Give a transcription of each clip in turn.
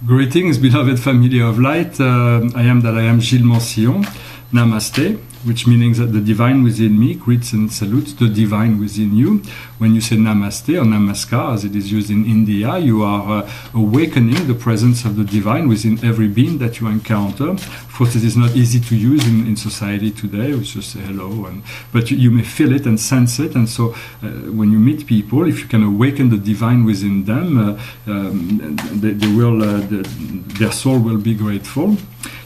Greetings, beloved family of light. I am Gilles Mancillon. Namaste, which means that the divine within me greets and salutes the divine within you. When you say namaste or namaskar, as it is used in India, you are awakening the presence of the divine within every being that you encounter. Of course, it is not easy to use in society today. We just say hello, but you may feel it and sense it. And so when you meet people, if you can awaken the divine within them, their soul will be grateful.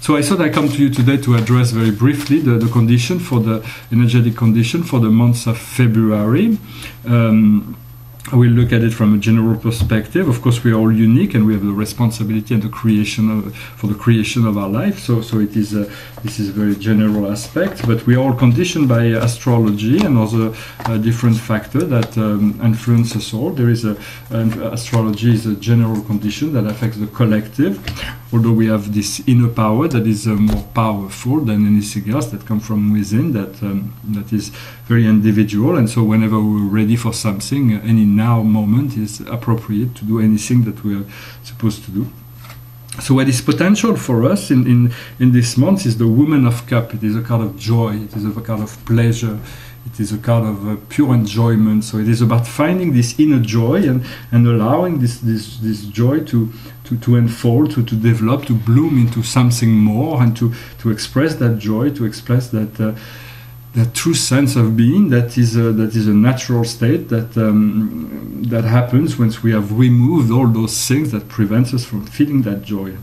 So I thought I'd come to you today to address very briefly the condition for the energetic condition for the month of February. I will look at it from a general perspective. Of course, we are all unique, and we have the responsibility and for the creation of our life. So it is this is a very general aspect. But we are all conditioned by astrology and other different factors that influence us all. Astrology is a general condition that affects the collective. Although we have this inner power that is more powerful than anything else that comes from within, that is very individual. And so whenever we're ready for something, any now moment is appropriate to do anything that we are supposed to do. So what is potential for us in this month is the Woman of Cup. It is a card of joy. It is a card of pleasure. It is a card of pure enjoyment. So it is about finding this inner joy and allowing this joy to unfold, to develop, to bloom into something more, and to express that joy, to express that true sense of being that is a natural state that happens once we have removed all those things that prevent us from feeling that joy.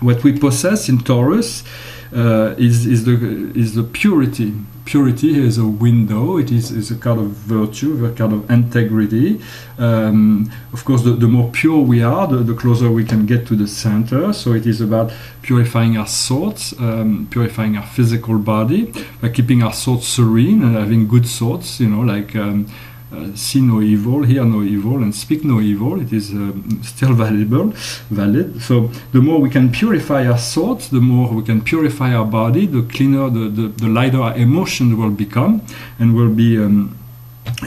What we possess in Taurus is the purity. Purity is a window. It is a kind of virtue, a kind of integrity. Of course, the more pure we are, the closer we can get to the center. So it is about purifying our thoughts, purifying our physical body, by keeping our thoughts serene and having good thoughts. See no evil, hear no evil, and speak no evil. It is still valid. So the more we can purify our thoughts, the more we can purify our body, the cleaner, the lighter our emotion will become, and we'll be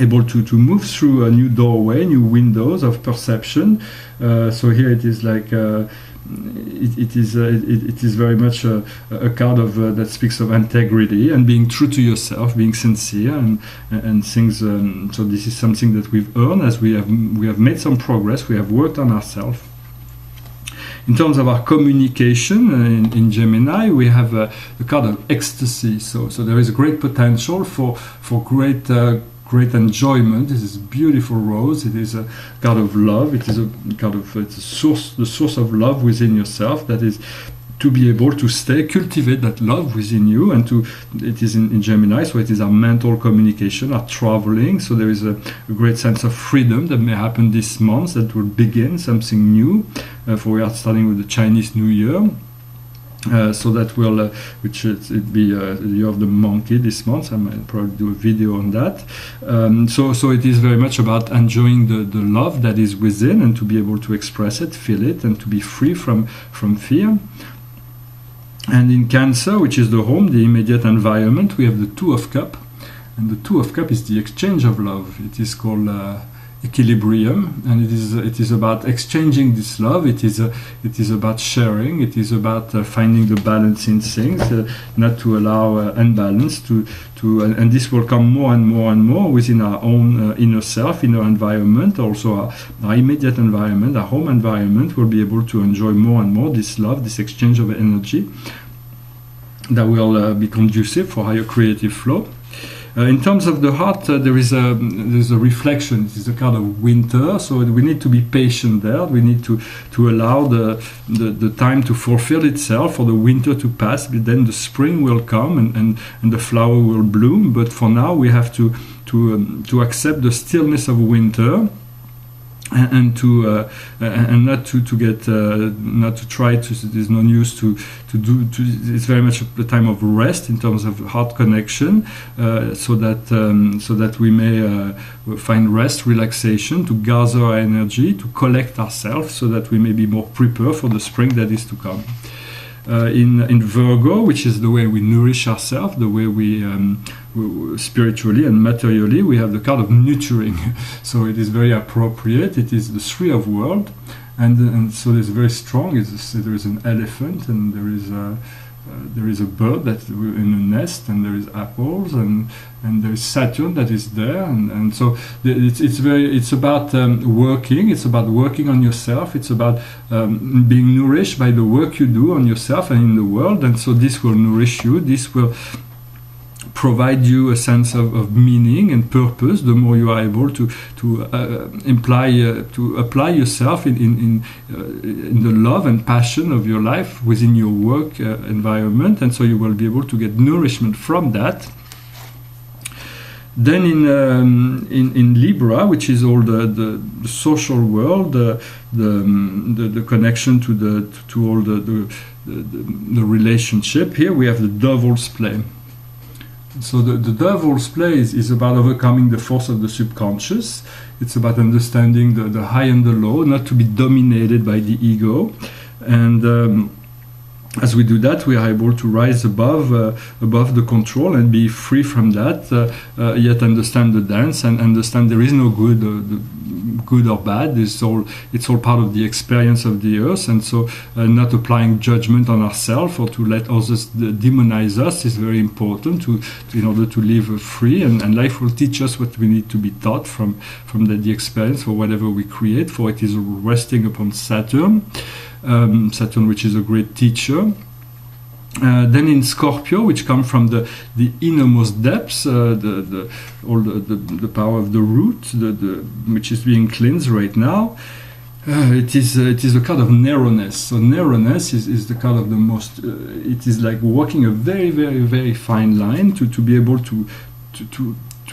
able to move through a new doorway, new windows of perception. So here it is like it is very much a card of that speaks of integrity and being true to yourself, being sincere, and things. So this is something that we've earned as we have made some progress. We have worked on ourselves. In terms of our communication in Gemini, we have the card of ecstasy. So there is a great potential for great enjoyment. This is beautiful rose. It is a card of love. It is the source of love within yourself. That is to be able to cultivate that love within you, and it is in Gemini. So it is our mental communication, our traveling. So there is a great sense of freedom that may happen this month. That will begin something new. For we are starting with the Chinese New Year. So that will, it be the year of the monkey this month. I might probably do a video on that. So it is very much about enjoying the love that is within, and to be able to express it, feel it, and to be free from fear. And in Cancer, which is the home, the immediate environment, we have the Two of Cup, and the Two of Cup is the exchange of love. It is called equilibrium, and it is about exchanging this love. It is about sharing. It is about finding the balance in things, not to allow unbalance and this will come more and more and more within our own inner self, inner environment. Also our immediate environment, our home environment, will be able to enjoy more and more this love, this exchange of energy that will be conducive for higher creative flow. In terms of the heart, there's a reflection. It is a kind of winter, so we need to be patient there. We need to allow the time to fulfill itself, for the winter to pass. But then the spring will come and the flower will bloom. But for now, we have to accept the stillness of winter. And not to try to. There's no use to do. It's very much the time of rest in terms of heart connection, so that we may find rest, relaxation, to gather our energy, to collect ourselves, so that we may be more prepared for the spring that is to come. In Virgo, which is the way we nourish ourselves, the way we spiritually and materially, we have the card of nurturing. So it is very appropriate. It is the Three of Worlds, and so there's very strong. There is an elephant, and there is a bird that in a nest, and there is apples, and there is Saturn that is there, and so it's about working. It's about working on yourself. It's about being nourished by the work you do on yourself and in the world, and so this will nourish you. This will provide you a sense of meaning and purpose. The more you are able to apply yourself in the love and passion of your life within your work environment, and so you will be able to get nourishment from that. Then in Libra, which is all the social world, the connection to all the relationship. Here we have the Devil's Play. So the Devil's Play is about overcoming the force of the subconscious. It's about understanding the high and the low, not to be dominated by the ego. And as we do that, we are able to rise above the control and be free from that, yet understand the dance and understand there is no good or bad. It's all part of the experience of the earth, and so not applying judgment on ourselves or to let others demonize us is very important in order to live free, and life will teach us what we need to be taught from the experience for whatever we create, for it is resting upon Saturn. Saturn, which is a great teacher. Then in Scorpio, which come from the innermost depths, the power of the root, which is being cleansed right now. It is a kind of narrowness. So narrowness is the kind of the most. It is like walking a very, very, very fine line to be able to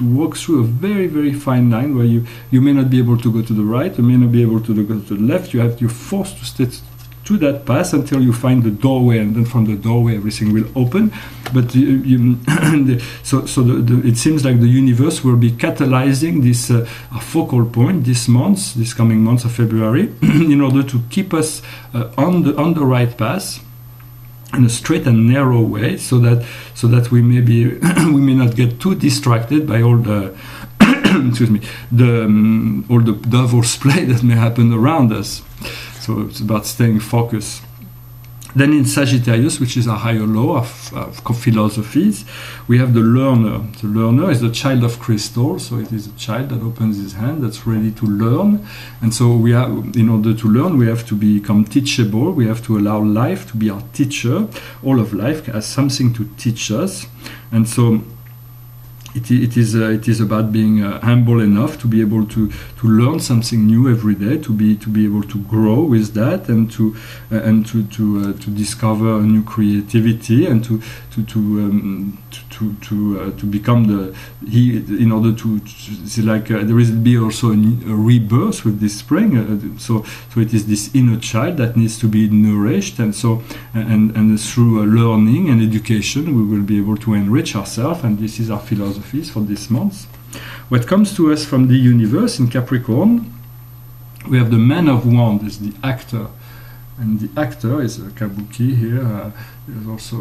walk through a very, very fine line where you may not be able to go to the right, you may not be able to go to the left. You're forced to stay to that path until you find the doorway, and then from the doorway everything will open. But it seems like the universe will be catalyzing this focal point this coming month of February, in order to keep us on the right path, in a straight and narrow way, so that we may not get too distracted by all the excuse me, all the Devil's Play that may happen around us. So it's about staying focused. Then in Sagittarius, which is a higher law of philosophies, we have the learner. The learner is the child of crystal, so it is a child that opens his hand, that's ready to learn. And so in order to learn, we have to become teachable. We have to allow life to be our teacher. All of life has something to teach us, and so it is about being humble enough to be able to learn something new every day, to be able to grow with that, and to discover a new creativity, and to become in order to like there will be also a rebirth with this spring. So it is this inner child that needs to be nourished, and so and through learning and education we will be able to enrich ourselves, and this is our philosophies for this month. What comes to us from the universe in Capricorn, we have the Man of Wands, is the actor, and the actor is a kabuki here. There's also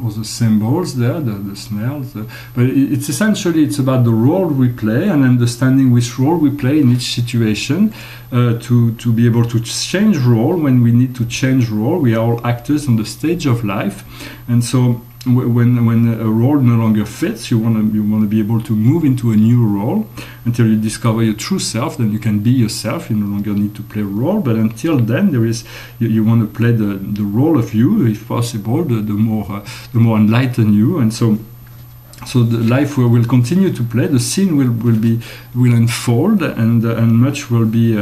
all the symbols there, the snails, but it's about the role we play and understanding which role we play in each situation, to be able to change role when we need to change role. We are all actors on the stage of life, and so when a role no longer fits, you want to be able to move into a new role until you discover your true self. Then you can be yourself. You no longer need to play a role. But until then, you want to play the role of you, if possible, the more enlightened you. And so the life will continue to play. The scene will unfold, and much will be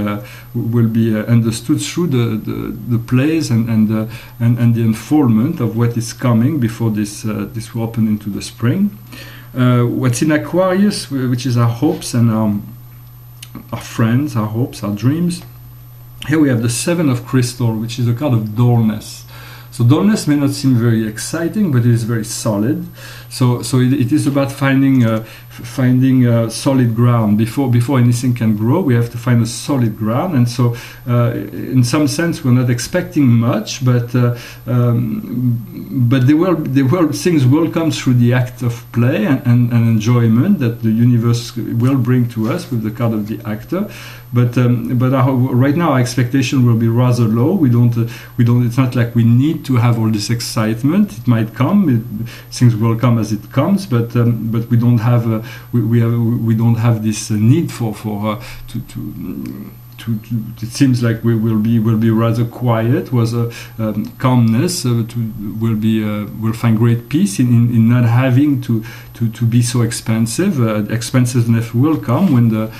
understood through the plays and the unfoldment of what is coming before this will open into the spring. What's in Aquarius, which is our hopes and our friends, our hopes, our dreams. Here we have the Seven of Crystal, which is a kind of dullness. So dullness may not seem very exciting, but it is very solid. So it is about finding solid ground. Before anything can grow, we have to find a solid ground. And so in some sense, we're not expecting much, but things will come through the act of play and enjoyment that the universe will bring to us with the card of the actor. But right now our expectation will be rather low. We don't. It's not like we need to have all this excitement. It might come. Things will come as it comes. But we don't have. We don't have this need to. It seems like we will be rather quiet. Was a calmness. We'll find great peace in not having to be so expensive. Expensiveness will come when the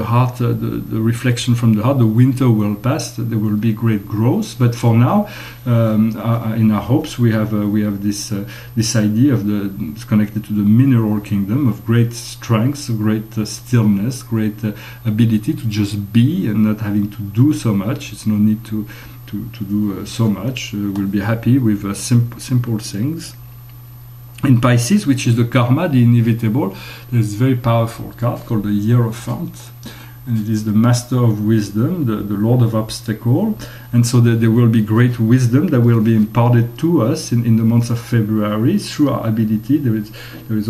heart, the reflection from the heart, the winter will pass. There will be great growth. But for now, in our hopes, we have this idea of it's connected to the mineral kingdom of great strength, great stillness, great ability to just be and not having to do so much. It's no need to do so much. We'll be happy with simple things. In Pisces, which is the karma, the inevitable, there's a very powerful card called the Hierophant. And it is the master of wisdom, the lord of obstacle. And so there will be great wisdom that will be imparted to us in the month of February through our ability. There is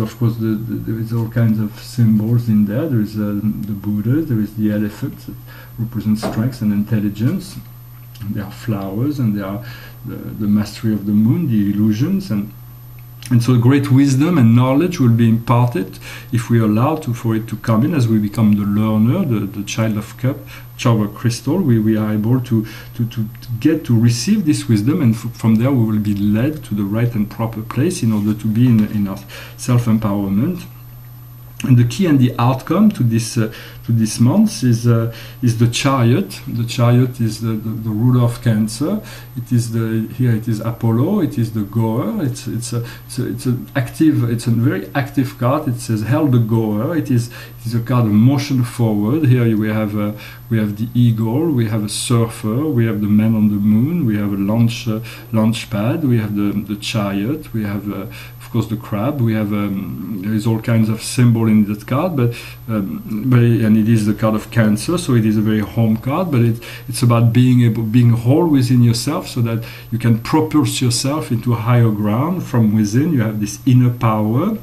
of course, there is all kinds of symbols in there. There is the Buddha, there is the elephant that represents strength and intelligence. And there are flowers, and there are the mastery of the moon, the illusions, and so great wisdom and knowledge will be imparted if we allow for it to come in as we become the learner, the child of crystal. We are able to get to receive this wisdom, and from there we will be led to the right and proper place in order to be in our self-empowerment. And the key and the outcome to this month is the Chariot. The Chariot is the ruler of Cancer. Here it is Apollo. It is the goer. It's a very active card. It says Hell the goer. It is a card of motion forward. Here we have the eagle. We have a surfer. We have the man on the moon. We have a launch pad. We have the chariot. We have of course the crab. We have there is all kinds of symbol in that card, but and it is the card of Cancer, so it is a very home card. But it's about being whole within yourself, so that you can propulse yourself into higher ground from within. You have this inner power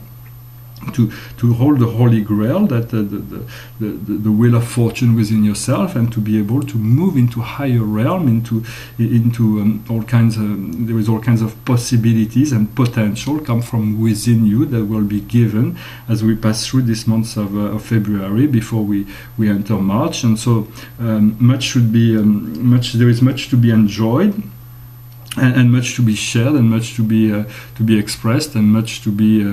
to hold the Holy Grail, that the wheel of fortune within yourself, and to be able to move into higher realm, into all kinds of there is all kinds of possibilities and potential come from within you that will be given as we pass through this month of February before we enter March. And so there is much to be enjoyed. And much to be shared, and much to be expressed, and much to be.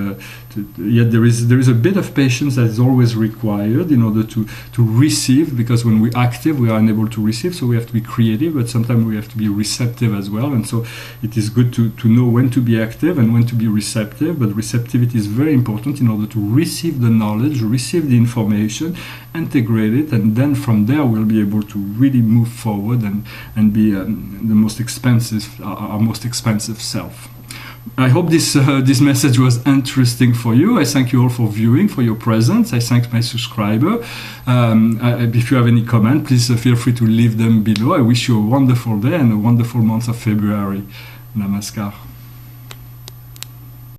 Yet there is a bit of patience that is always required in order to receive, because when we're active, we are unable to receive. So we have to be creative, but sometimes we have to be receptive as well. And so it is good to know when to be active and when to be receptive. But receptivity is very important in order to receive the knowledge, receive the information, integrate it, and then from there we'll be able to really move forward and be our most expensive self. I hope this message was interesting for you. I thank you all for viewing, for your presence. I thank my subscriber. If you have any comment, please feel free to leave them below. I wish you a wonderful day and a wonderful month of February. Namaskar.